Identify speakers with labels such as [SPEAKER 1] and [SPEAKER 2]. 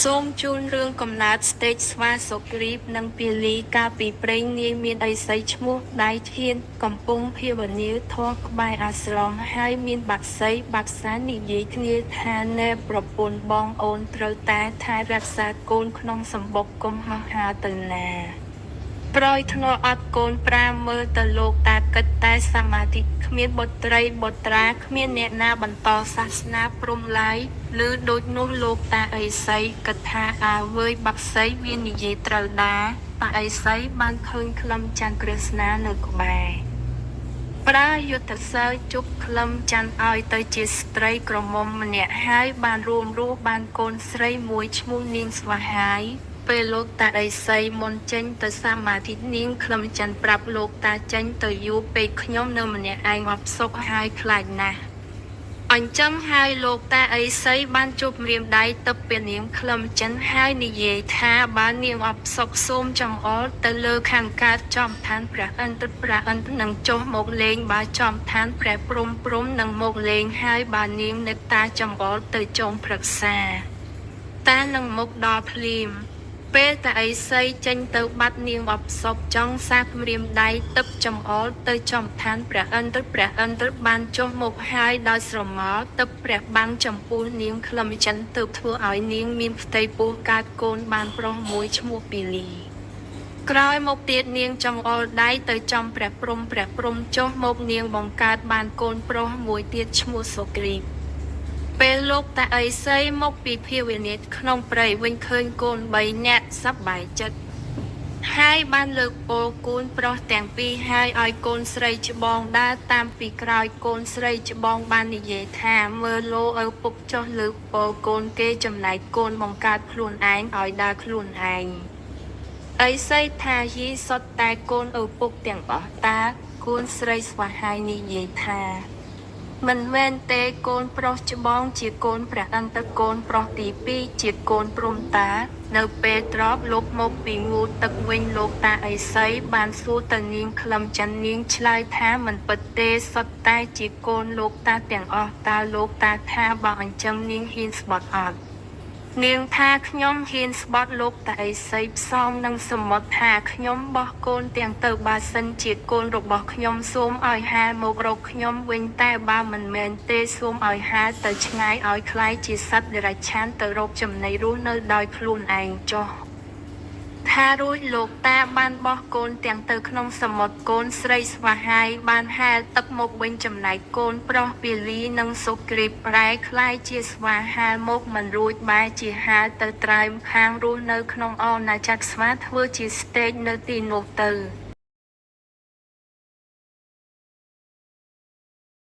[SPEAKER 1] សូមជូនរឿងកំណើតស្តេចស្វាសុគ្រីពនិងពាលីកាលពីព្រេងនាយមានឥសីឈ្មោះដៃធានកំពុងភាវនាធម៌ក្បែរអាស្រមហើយមានបក្សីបក្សានិយាយគ្នាថាណែប្រពន្ធបងអូនត្រូវតែថែរក្សាកូនក្នុងសម្បុកកុំហោះហើរទៅណាប្រយធ្នល់អត់កូនប្រាមើលទៅលោកតាគិតតែសមាធិគ្មានបុត្រីបុត្រាគ្មានអ្នកណាបន្តសាសនាព្រំឡើយឬដូចនោះលោកតាឥសីគិតថាវើយបក្សីវានិយាយត្រូវដែរតាឥសីបានឃើញក្លឹមច័ន្ទក្រស្នានៅក្បែរប្រើយុទ្ធសើជប់ក្លឹមច័ន្ទឲ្យទៅជាស្ត្រីក្រមុំម្នាក់ហើយបានរួមរស់បានកូនស្រីមួយឈ្មោះនាងស្វាហាយពេលលោកតាឥសីមុនចេញទៅសមាធិនាងក្លឹមច័ន្ទប្រាប់លោកតាចេញទៅយូរពេកខ្ញុំនៅម្នាក់ឯងអបសុខហើយខ្លាចណាស់អញ្ចឹងហើយលោកតាឥសីបានជប់ម្រាមដៃទៅពេលនាងក្លឹមច័ន្ទហើយនិយាយថាបើនាងអបសុខសូមចង្អុលទៅលើខាងកើតចំឋានព្រះឥន្ទនឹងចុះមកលេងបើចំឋានព្រះព្រំនឹងមកលេងហើយបើនាងនឹកតាចង្អុលទៅចុងព្រឹក្សាតានឹងមកដល់ភ្លាមពេលតាឥសីចេញទៅបាត់នាងអបសុខចង់សាគម្រាមដៃទឹកចង្អុលទៅចំឋានព្រះឥន្ទបានចុះមកហើយដោយស្រមោលទឹកព្រះបាំងចំពោះនាងក្លឹមច័ន្ទទើបធ្វើឲ្យនាងមានផ្ទៃពោះកើតកូនបានប្រុសមួយឈ្មោះពាលីក្រោយមកទៀតនាងចង្អុលដៃទៅចំព្រះព្រំចុះមកនាងបង្កើតបានកូនប្រុសមួយទៀតឈ្មោះសុគ្រីពពេលលោកតាឥសីមកពីភាវនាក្នុងព្រៃវិញឃើញកូន3នាក់សប្បាយចិត្តហើយបានលើកពោលកូនប្រុសទាំងពីរហើយឲ្យកូនស្រីច្បងដើរតាមពីក្រោយកូនស្រីច្បងបាននិយាយថាមើលលោឪពុកចុះលើកពោលកូនគេចំណែកកូនបង្កើតខ្លួនឯងឲ្យដើរខ្លួនឯងឥសីថាយីសុទ្ធតែកូនឪពុកទាំងអស់តាកូនស្រីស្វាហាយនិយាយថាមិនមែនទេកូនប្រុសច្បងជាកូនព្រះឥន្ទកូនប្រុសទី2ជាកូនព្រំតានៅពេលត្រប់លុបមកពីងូទឹកវិញលោកតាឥសីបានសួរទៅនាងក្លឹមច័ន្ទនាងឆ្លើយថាមិនពិតទេសុទ្ធតែជាកូនលោកតាទាំងអស់តើលោកតាថាបើអញ្ចឹងនាងហ៊ានស្បត់អត់នាងថាខ្ញុំហ៊ានស្បត់លោកតាឥសីផ្សំនឹងសមុទ្រថាខ្ញុំបោះកូនទាំងទៅបើសិនជាកូនរបស់ខ្ញុំសូមឲ្យហាមករកខ្ញុំវិញតែបើមិនមែនទេសូមឲ្យហាទៅឆ្ងាយឲ្យคล้ายជាសត្វដរាឆានទៅរកចំណីរស់នៅដោយខ្លួនឯងចុះថារួចលោកតាបានបោះកូនទាំងទៅក្នុងសមុទ្រកូនស្រីស្វាហាយបានហែលទឹកមកវិញចំណែកកូនប្រុសពាលីនិងសុគ្រីពប្រែคล้ายជាស្វាហាលមកមិនរួចបែរជាហាលទៅត្រើយខាងរស់នៅក្នុងអាណាចក្រស្វាធ្វើជាស្តេចនៅទីនោះទៅ